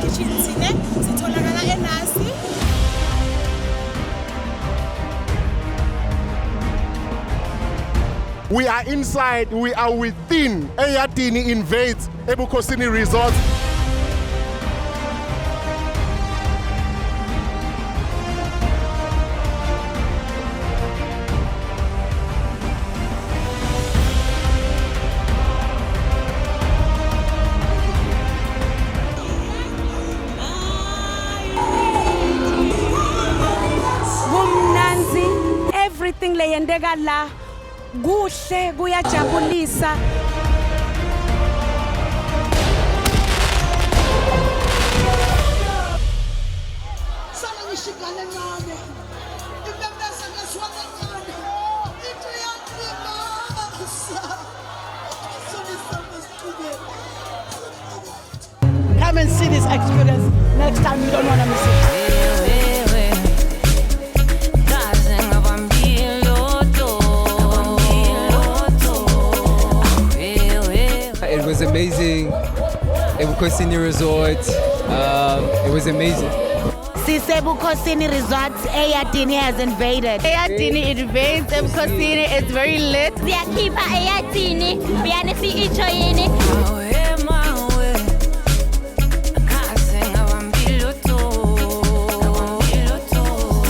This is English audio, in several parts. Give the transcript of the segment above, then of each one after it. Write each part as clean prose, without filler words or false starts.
locations sitholakala eNasi. We are inside, we are within Eyadini Invades Ebukhosini Resort. Everything leyendeka la kuhle kuyajabulisa. Come and see this experience next time, you don't want to miss it. It was amazing. Ebukhosini Resort. It was amazing. Ebukhosini Resort, Eyadini has invaded. Eyadini invades Ebukhosini. It's very lit. Siyakhipha Eyadini, uyanisi ichoyini.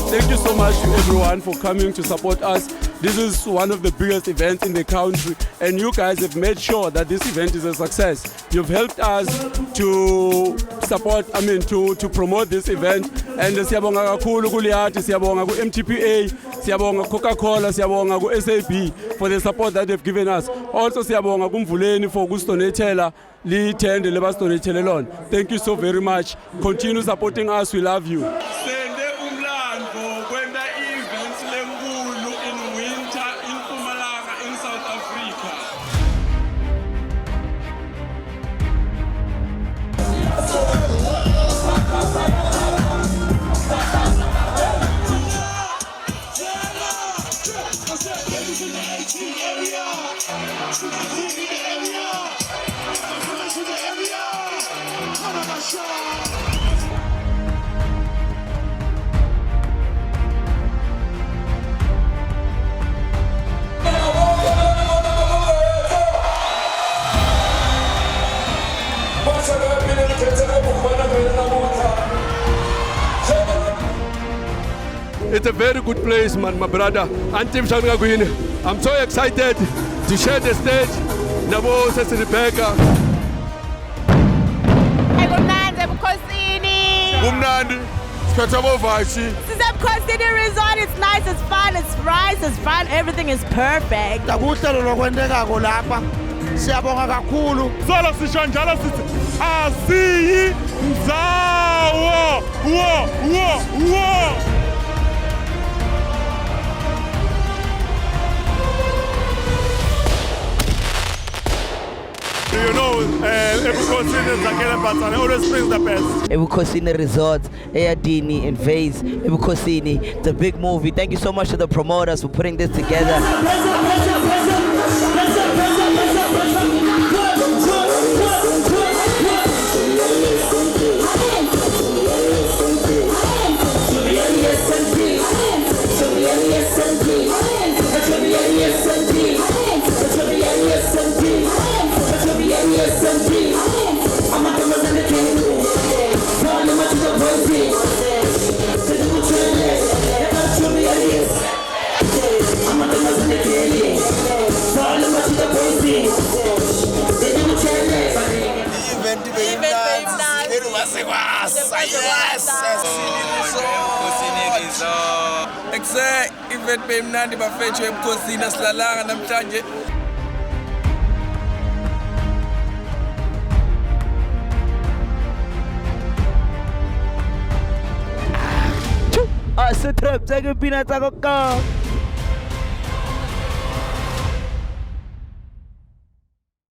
Thank you so much to everyone for coming to support us. This is one of the biggest events in the country, and you guys have made sure that this event is a success. You've helped us to support, to promote this event. And siyabonga kakhulu kuLiyati, siyabonga ku-MTPA, siyabonga Coca-Cola, siyabonga ku-SAB for the support that they've given us. Also siyabonga kuMvuleni for kusdonatela lithende lebasdonatele lona. Thank you so very much. Continue supporting us. We love you. It's a very good place, man, my brother. I'm so excited to share the stage. Nabo says Rebecca. Ebukhosini Resort. It's nice, it's fun, it's rice, it's fun, everything is perfect. Siyabonga kakhulu. Solo sisho njalo sithi asiyi nzawo wo. You know, Ebukhosini always brings the best. Ebukhosini Resort, Eyadini Invades Ebukhosini. It's a big movie. Thank you so much to the promoters for putting this together. Event bemnandi bafethu ebukhosini asilalanga namhlanje. Setrap, take a peanut,